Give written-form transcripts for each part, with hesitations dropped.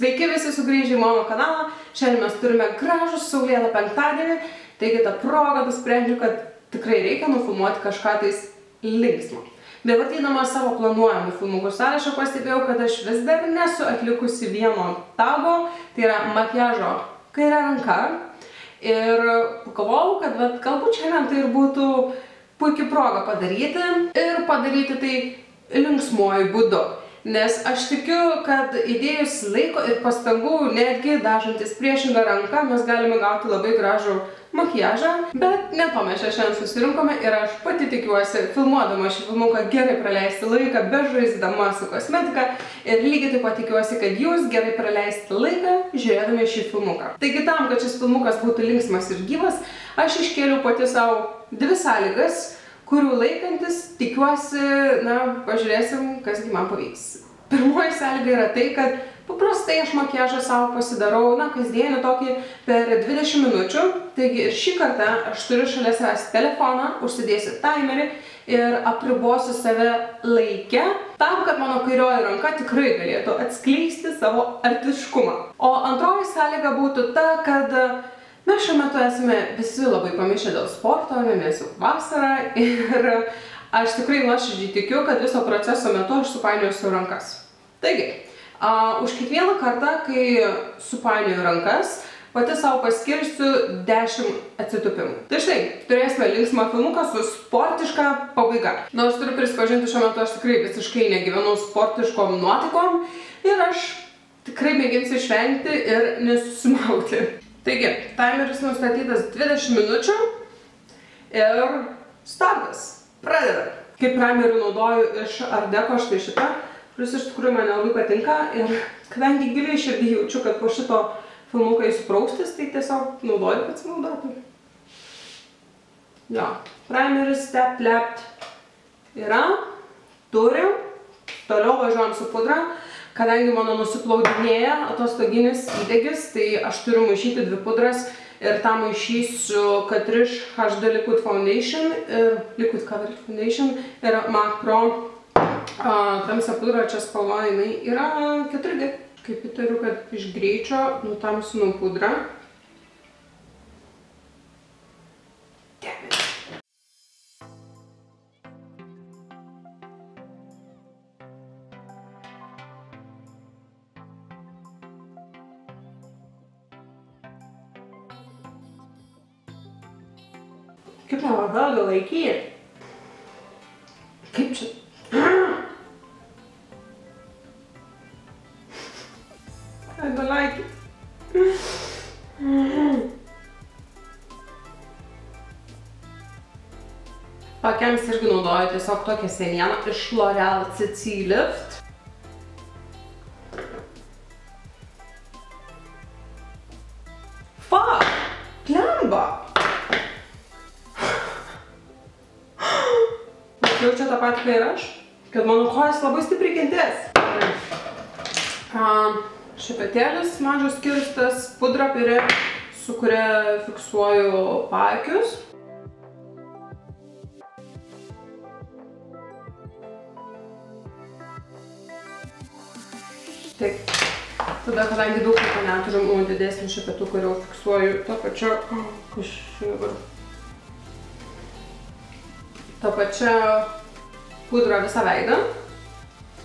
Sveiki visi sugrįžę į mano kanalą. Šiandien mes turime gražų saulėtą penktadienį, taigi tą progą nusprendžiu, kad tikrai reikia nufilmuoti kažką tais linksmo. Bevartydama savo planuojamų filmukų sąrašą pastebėjau, kad aš vis dar nesu atlikusi vieno tago, tai yra makiažo kairė ranka. Ir pagalvojau, kad galbūt šiandien tai ir būtų puikia proga padaryti tai linksmuoju būdu. Nes aš tikiu, kad įdėjus laiko ir pastangų, netgi dažantis priešingą ranką, mes galime gauti labai gražų makiažą. Bet ne to mes šiandien susirinkome ir aš pati tikiuosi, filmuodama šį filmuką, gerai praleisti laiką, bežaisdama su kosmetika. Ir lygiai taip pat tikiuosi, kad jūs gerai praleisite laiką žiūrėdami šį filmuką. Taigi tam, kad šis filmukas būtų linksmas ir gyvas, aš iškėliau pati savo dvi sąlygas, kurių laikantis, tikiuosi, pažiūrėsim, kasgi man pavyks. Pirmoji sąlyga yra tai, kad paprastai aš makiažą savo pasidarau, kasdienį tokį per 20 minučių. Taigi ir šį kartą aš turiu šalia savęs telefoną, užsidėsiu timerį ir apribosiu save laike, tam, kad mano kairioji ranka tikrai galėtų atskleisti savo artiškumą. O antroji sąlyga būtų ta, kad mes šiuo metu esame visi labai pamišę dėl sporto, nes jau vasara ir aš tikrai nuoširdžiai tikiu, kad viso proceso metu aš supainiosiu rankas. Taigi, už kiekvieną kartą, kai supainioju rankas, pati savo paskirsiu 10 atsitupimų. Tai štai, turėsime linksmą filmuką su sportiška pabaiga. Nors turiu prisipažinti, šiuo metu aš tikrai visiškai negyvenu sportiškom nuotaikom ir aš tikrai mėginsiu išvengti ir nesusimauti. Taigi, timeris nustatytas 20 minučių ir startas. Pradedam. Kaip primerį naudoju iš Art Deco štai šitą, kuris iš tikrųjų man nelabai patinka ir kadangi giliai širdį jaučiu, kad po šito filmuko įsipraustis, tai tiesiog naudoju, kad atsinaudoti. Jo, primeris Step Left yra, turim, toliau važiuojam su pudra. Kadangi mano nusiplaudinėja atostoginis įdegis, tai aš turiu maišyti 2 pudras ir tą maišysiu Catrice HD Liquid Foundation ir Liquid Cover Foundation ir MAC Pro tamsią pudrą, čia spalva jinai yra 4G. Kaip įtariu, kad iš greičio nutamsinu pudrą. Kaip nevargalga laikyti? Kaip čia? I don't like it. Pakiams irgi naudoju tiesiog tokią senieną iš L'Oreal CC Lift. Fuck! Klemba! Jaučia tą patį, kai ir aš, kad mano kojas labai stipriai kentės. Šepetėlis mažas skirstas, pudra piri, su kuria fiksuoju paakius. Taip. Tada, kadangi daug laiko neturim, didesnį šepetų, kurio fiksuoju tą pačią... tą pačią pudrą visą veidą.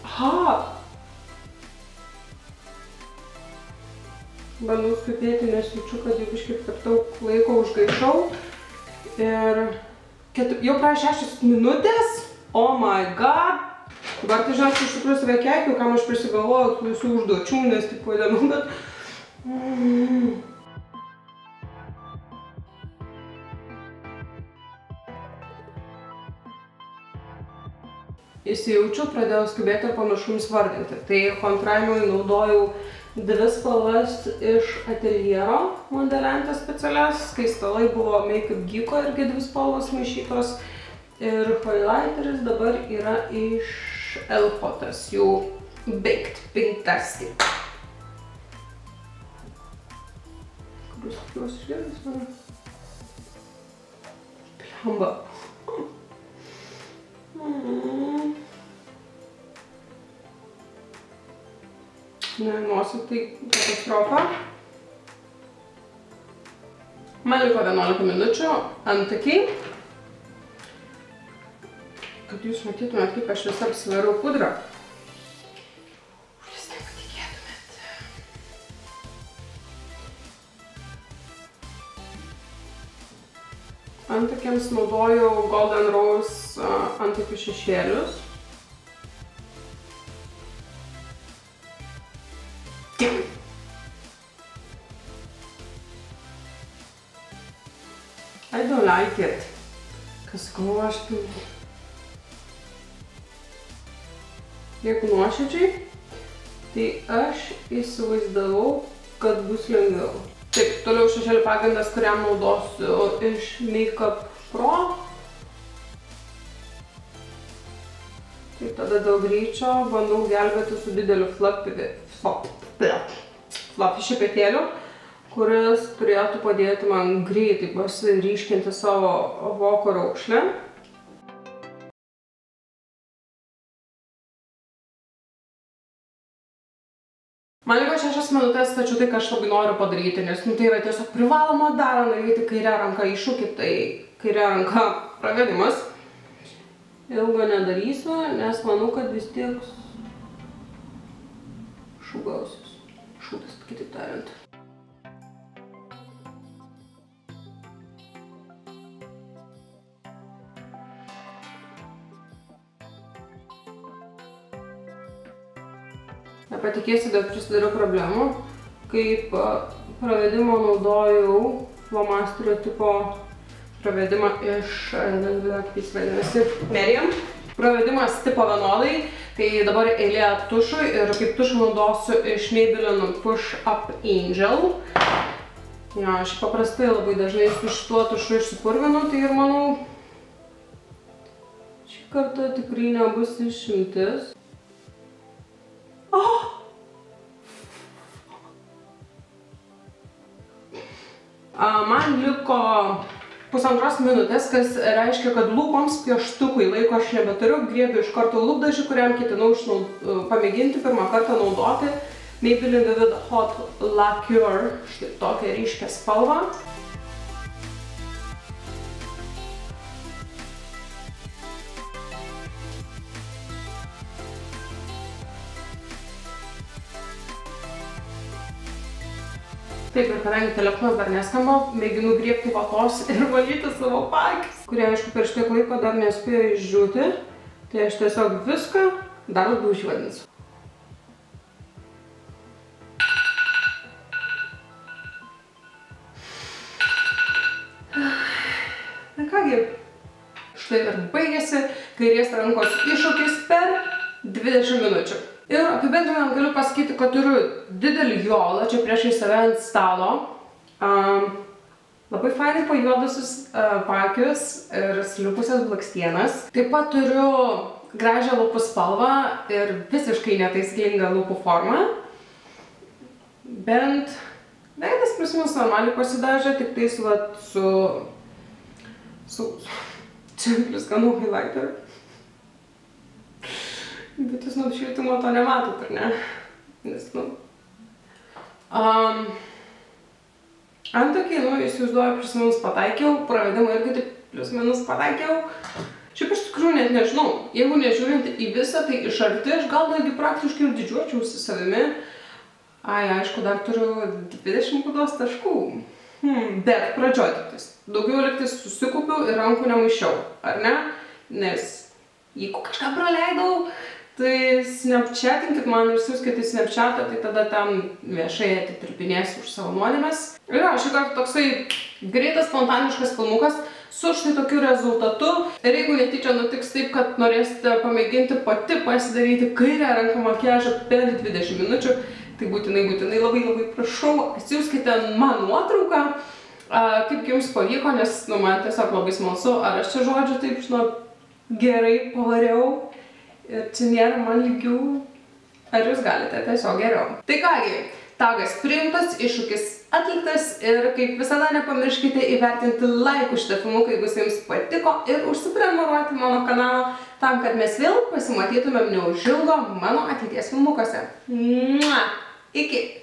Aha! Bandau skubėti, nes jaučiu, kad jau biškį per daug laiko užgaišau. Ir jau praėjo 6 minutės. Oh my god! Dabar tai žinau, iš tikrųjų save keikiu, kam aš prisigalvoju visų užduočių, nes tik įdomu, bet... Įsijaučiu, pradėjau skubėti ir pamiršau jums vardinti. Tai kontravimui naudojau 2 spalvas iš Ateliero modelentės specialias. Skaistalai buvo Make Up Geeko irgi 2 spalvos maišytos. Ir highlighteris dabar yra iš Elfotas, jau Baked Pinktastic. Kur jūs išgirdus mane? Plemba. Ne, naudosiu, tai katastrofa. Man liko 11 minučių antakiai. Kad jūs matytumėt, kaip aš visą apsivariau pudrą. Jūs nepatikėtumėt. Antakiams naudoju Golden Rose antakių šešėlius. I don't like it. Kas sakau, aš tai... Jeigu nuoširdžiai, tai aš įsivaizdavau, kad bus lengviau. Taip, toliau šešėlių pagrindas, kuriam naudosiu iš Makeup Pro. Tai tada dėl greičio bandau gelbėti su dideliu fluffy šepetėliu, kuris turėtų padėti man greitai pasiryškinti savo voko raukšlę. Man liko 6 minutės, tačiau tai, ką aš labai noriu padaryti, nes tai yra tiesiog privaloma darą daryti kairę ranką iššūkį, tai kairę ranką pravedimas. Ilgo nedarysiu, nes manau, kad vis tiek šūgausis. Šūdas, kitaip tariant. Nepatikėsiu, bet prisidariau problemų. Kaip pravedimo naudojau flomasterio tipo pravedimą iš, kaip jis vadinasi, Meriam. Pravedimas tipo vienodai, tai dabar eilė tušui ir kaip tušų naudosiu iš Maybelline Push Up Angel. Ja, aš paprastai labai dažnai su šituo tušu išsipurvinu, tai ir manau, šį kartą tikrai nebus išimtis. Man liko pusantros minutės, kas reiškia, kad lūpoms pieštukui laiko aš nebeturiu. Griebiu iš karto lūpdažį, kuriam ketinau pamėginti pirmą kartą naudoti Maybelline Vivid Hot Lacquer, štai tokią ryškę spalvą. Taip, ir kadangi telefonas dar neskamba, mėginu griebti vatos ir valyti savo paakis, kurie, aišku, per štiek laiko dar nespėjo išdžiūti, tai aš tiesiog viską dar labiau išvadinsiu. Na kągi, štai ir baigėsi kairės rankos iššūkis per 20 minučių. Ir apibendrinant galiu pasakyti, kad turiu didelį jolą čia priešai save ant stalo. Labai fainai pajuodusius paakius ir slipusias blakstienas. Taip pat turiu gražią lūpų spalvą ir visiškai netaisyklingą lūpų formą. Bent veidas plius minus normaliai pasidažė, tik tais čia plius ganau highlighter. Bet jūs nuo apšvietimo to nematot, ar ne? Nes, antakiai, įsivaizduoju, plius minus pataikiau, pravedimą irgi taip plius minus pataikiau. Šiaip iš tikrųjų net nežinau, jeigu nežiūrint į visą, tai iš arti aš gal netgi praktiškai ir didžiuočiausi savimi. Aišku, dar turiu 20 būdos taškų. Bet pradžioj tiktais. Daugiau liktais susikaupiau ir rankų nemaišiau, ar ne? Nes jeigu kažką praleidau, tai snapchatinkit man ir siųskit į snapchatą, tai tada ten viešai atitirpinėsiu už savo nuodėmes. Ir šį kartą toksai greitas, spontaniškas filmukas su štai tokiu rezultatu. Ir jeigu netyčia nutiks taip, kad norėsite pamėginti pati pasidaryti kairę ranką makiažą per 20 minučių, tai būtinai labai prašau, siųskite man nuotrauką, kaip jums pavyko, nes man tiesiog labai smalsu, ar aš čia žodžiu taip, gerai pavariau. Ir čia nėra man lygių, ar jūs galite tiesiog geriau. Tai kągi, tagas priimtas, iššūkis atliktas ir kaip visada nepamirškite įvertinti laikų šitą filmuką, jeigu jums patiko ir užsiprenumeruoti mano kanalą tam, kad mes vėl pasimatytumėm neužilgo mano ateities filmukuose. Iki.